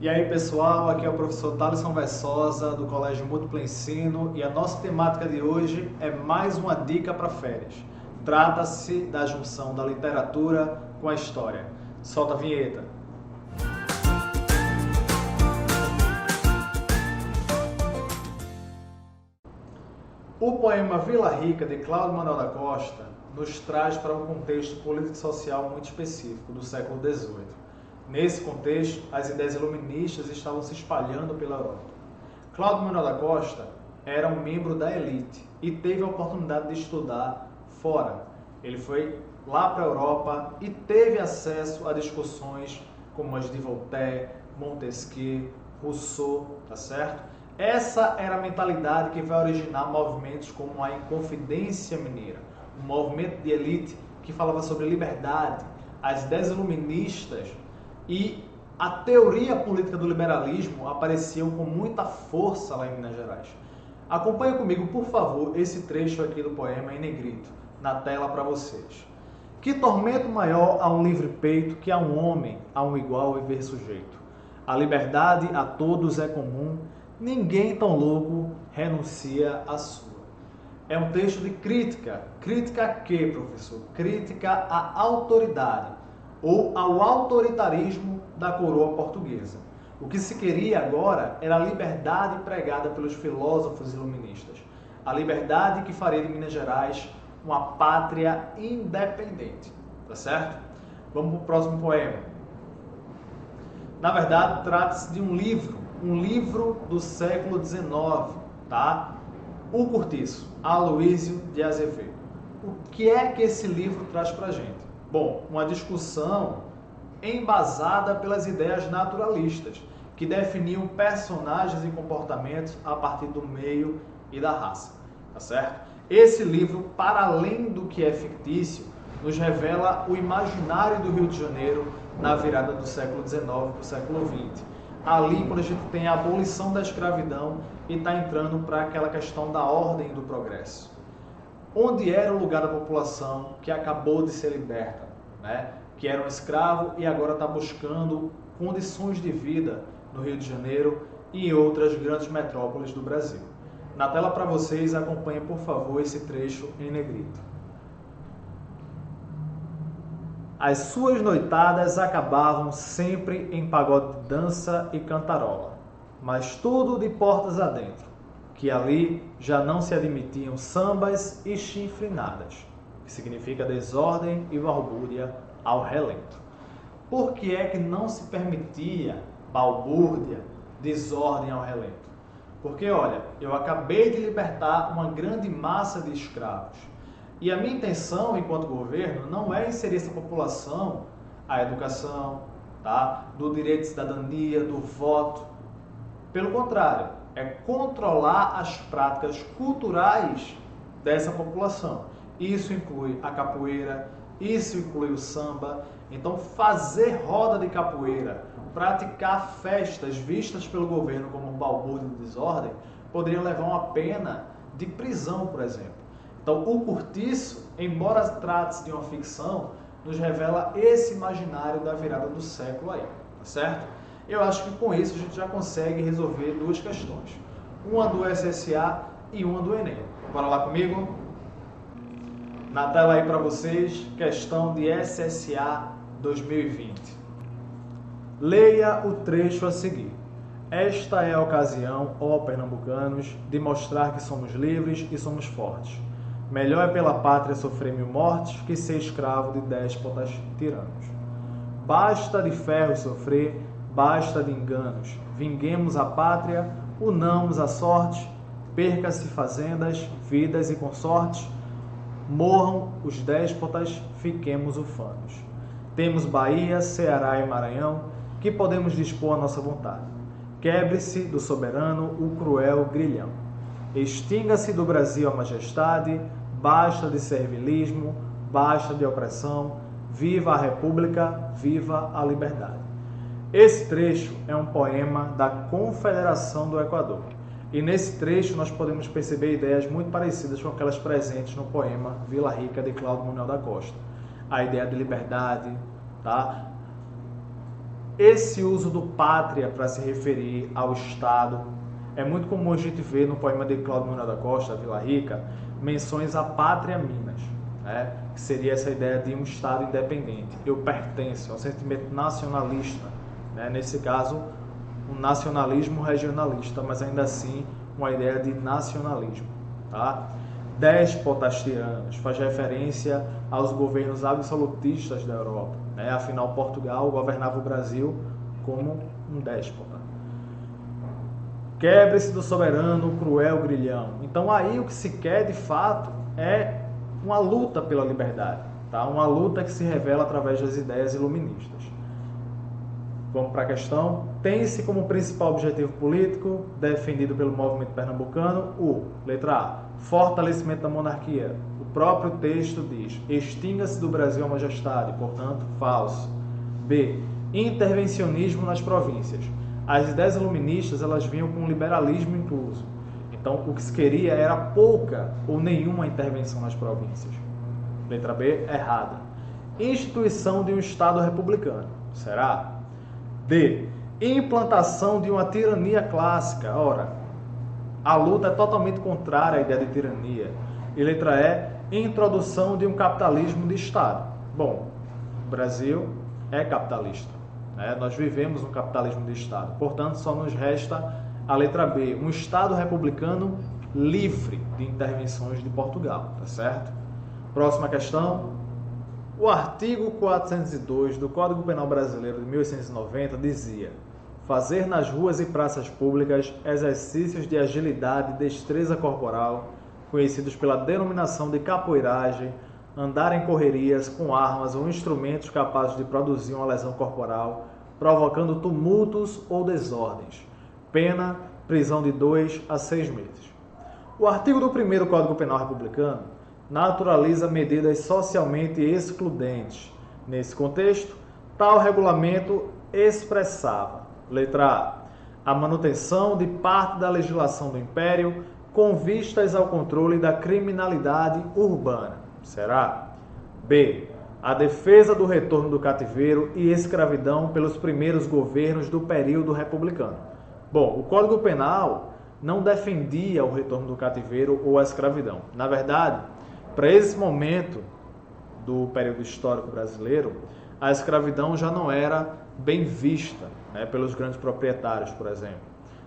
E aí pessoal, aqui é o professor Thaleson Versosa do Colégio Múltiplo Ensino e a nossa temática de hoje é mais uma dica para férias. Trata-se da junção da literatura com a história. Solta a vinheta. O poema Vila Rica, de Cláudio Manuel da Costa, nos traz para um contexto político e social muito específico do século XVIII. Nesse contexto, as ideias iluministas estavam se espalhando pela Europa. Cláudio Manuel da Costa era um membro da elite e teve a oportunidade de estudar fora. Ele foi lá para a Europa e teve acesso a discussões como as de Voltaire, Montesquieu, Rousseau, tá certo? Essa era a mentalidade que vai originar movimentos como a Inconfidência Mineira, um movimento de elite que falava sobre liberdade, as ideias iluministas e a teoria política do liberalismo apareciam com muita força lá em Minas Gerais. Acompanhe comigo, por favor, esse trecho aqui do poema em negrito, na tela para vocês. Que tormento maior a um livre peito que a um homem, a um igual e ver sujeito. A liberdade a todos é comum, ninguém tão louco renuncia à sua. É um texto de crítica. Crítica a quê, professor? Crítica à autoridade ou ao autoritarismo da coroa portuguesa. O que se queria agora era a liberdade pregada pelos filósofos iluministas. A liberdade que faria de Minas Gerais uma pátria independente. Tá certo? Vamos para o próximo poema. Na verdade, trata-se de um livro do século XIX, tá? O Cortiço, Aloísio de Azevedo. O que é que esse livro traz para a gente? Bom, uma discussão embasada pelas ideias naturalistas, que definiam personagens e comportamentos a partir do meio e da raça, tá certo? Esse livro, para além do que é fictício, nos revela o imaginário do Rio de Janeiro na virada do século XIX para o século XX. Ali, quando a gente tem a abolição da escravidão e está entrando para aquela questão da ordem e do progresso. Onde era o lugar da população que acabou de ser liberta, né? Que era um escravo e agora está buscando condições de vida no Rio de Janeiro e em outras grandes metrópoles do Brasil. Na tela para vocês, acompanhem por favor esse trecho em negrito. As suas noitadas acabavam sempre em pagode de dança e cantarola, mas tudo de portas adentro, que ali já não se admitiam sambas e chifrinadas, que significa desordem e balbúrdia ao relento. Por que é que não se permitia balbúrdia, desordem ao relento? Porque, olha, eu acabei de libertar uma grande massa de escravos. E a minha intenção, enquanto governo, não é inserir essa população à educação, tá? Do direito de cidadania, do voto. Pelo contrário, é controlar as práticas culturais dessa população. Isso inclui a capoeira, isso inclui o samba. Então, fazer roda de capoeira, praticar festas vistas pelo governo como balbúrdia de desordem, poderia levar uma pena de prisão, por exemplo. Então, o Cortiço, embora trate-se de uma ficção, nos revela esse imaginário da virada do século aí, tá certo? Eu acho que com isso a gente já consegue resolver duas questões. Uma do SSA e uma do Enem. Bora lá comigo? Na tela aí para vocês, questão de SSA 2020. Leia o trecho a seguir. Esta é a ocasião, ó pernambucanos, de mostrar que somos livres e somos fortes. Melhor é pela pátria sofrer 1000 mortes que ser escravo de déspotas tiranos. Basta de ferro sofrer, basta de enganos. Vinguemos a pátria, unamos a sorte, perca-se fazendas, vidas e consortes, morram os déspotas, fiquemos ufanos. Temos Bahia, Ceará e Maranhão, que podemos dispor à nossa vontade. Quebre-se do soberano o cruel grilhão. Extinga-se do Brasil a majestade, basta de servilismo, basta de opressão, viva a República, viva a liberdade. Esse trecho é um poema da Confederação do Equador. E nesse trecho nós podemos perceber ideias muito parecidas com aquelas presentes no poema Vila Rica, de Cláudio Manuel da Costa. A ideia de liberdade, tá? esse uso do pátria para se referir ao Estado. É muito comum a gente ver no poema de Cláudio Manuel da Costa, Vila Rica, menções à pátria Minas, né? Que seria essa ideia de um Estado independente. Eu pertenço, é um sentimento nacionalista, né? Nesse caso, um nacionalismo regionalista, mas ainda assim uma ideia de nacionalismo. Tá? Déspotas tiranos faz referência aos governos absolutistas da Europa, né? Afinal, Portugal governava o Brasil como um déspota. Quebre-se do soberano, cruel grilhão. Então aí o que se quer de fato é uma luta pela liberdade, tá? Uma luta que se revela através das ideias iluministas. Vamos para a questão. Tem-se como principal objetivo político defendido pelo movimento pernambucano o, letra A, fortalecimento da monarquia. O próprio texto diz, extinga-se do Brasil a majestade, portanto, falso. B, intervencionismo nas províncias. As ideias iluministas, elas vinham com um liberalismo incluso. Então, o que se queria era pouca ou nenhuma intervenção nas províncias. Letra B, errada. Instituição de um Estado republicano. Será? D, implantação de uma tirania clássica. Ora, a luta é totalmente contrária à ideia de tirania. E letra E, introdução de um capitalismo de Estado. Bom, o Brasil é capitalista, né? Nós vivemos um capitalismo de Estado. Portanto, só nos resta a letra B, um Estado republicano livre de intervenções de Portugal, tá certo? Próxima questão. O artigo 402 do Código Penal Brasileiro de 1890 dizia: fazer nas ruas e praças públicas exercícios de agilidade e destreza corporal, conhecidos pela denominação de capoeiragem, andar em correrias com armas ou instrumentos capazes de produzir uma lesão corporal, provocando tumultos ou desordens. Pena, prisão de 2 a 6 meses. O artigo do 1º Código Penal Republicano naturaliza medidas socialmente excludentes. Nesse contexto, tal regulamento expressava, letra A, a manutenção de parte da legislação do Império com vistas ao controle da criminalidade urbana. Será? B, a defesa do retorno do cativeiro e escravidão pelos primeiros governos do período republicano. Bom, o Código Penal não defendia o retorno do cativeiro ou a escravidão. Na verdade, para esse momento do período histórico brasileiro, a escravidão já não era bem vista, né, pelos grandes proprietários, por exemplo.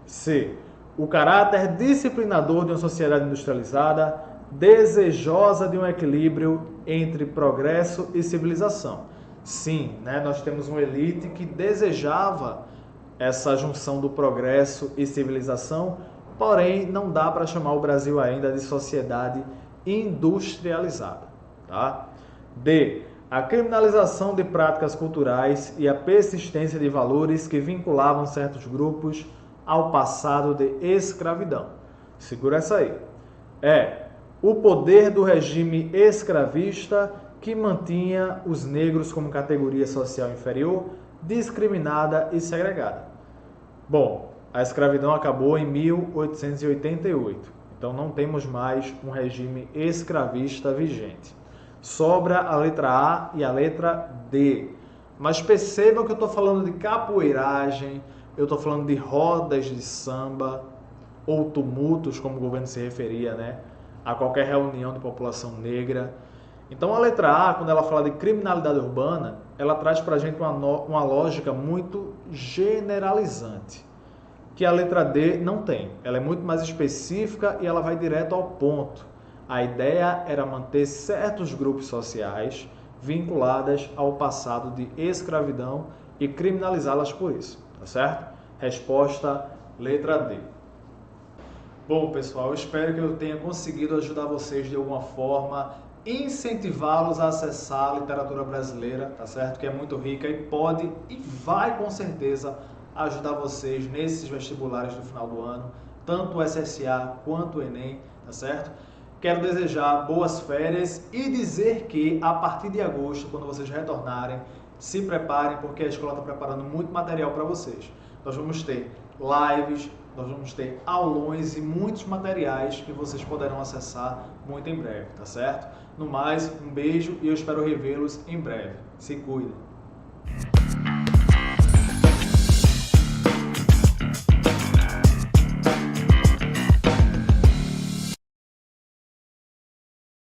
C, o caráter disciplinador de uma sociedade industrializada desejosa de um equilíbrio entre progresso e civilização. Sim, né, nós temos uma elite que desejava essa junção do progresso e civilização, porém não dá para chamar o Brasil ainda de sociedade industrializada. Tá? D, a criminalização de práticas culturais e a persistência de valores que vinculavam certos grupos ao passado de escravidão. Segura essa aí. É o poder do regime escravista que mantinha os negros como categoria social inferior, discriminada e segregada. Bom, a escravidão acabou em 1888, então não temos mais um regime escravista vigente. Sobra a letra A e a letra D. Mas percebam que eu estou falando de capoeiragem, eu estou falando de rodas de samba, ou tumultos, como o governo se referia, né, a qualquer reunião de população negra. Então a letra A, quando ela fala de criminalidade urbana, ela traz para a gente uma lógica muito generalizante, que a letra D não tem. Ela é muito mais específica e ela vai direto ao ponto. A ideia era manter certos grupos sociais vinculadas ao passado de escravidão e criminalizá-las por isso, tá certo? Resposta, letra D. Bom, pessoal, eu espero que eu tenha conseguido ajudar vocês de alguma forma, incentivá-los a acessar a literatura brasileira, tá certo? Que é muito rica e pode e vai com certeza ajudar vocês nesses vestibulares do final do ano, tanto o SSA quanto o Enem, tá certo? Quero desejar boas férias e dizer que a partir de agosto, quando vocês retornarem, se preparem porque a escola está preparando muito material para vocês. Nós vamos ter lives, nós vamos ter aulões e muitos materiais que vocês poderão acessar muito em breve, tá certo? No mais, um beijo e eu espero revê-los em breve. Se cuidem!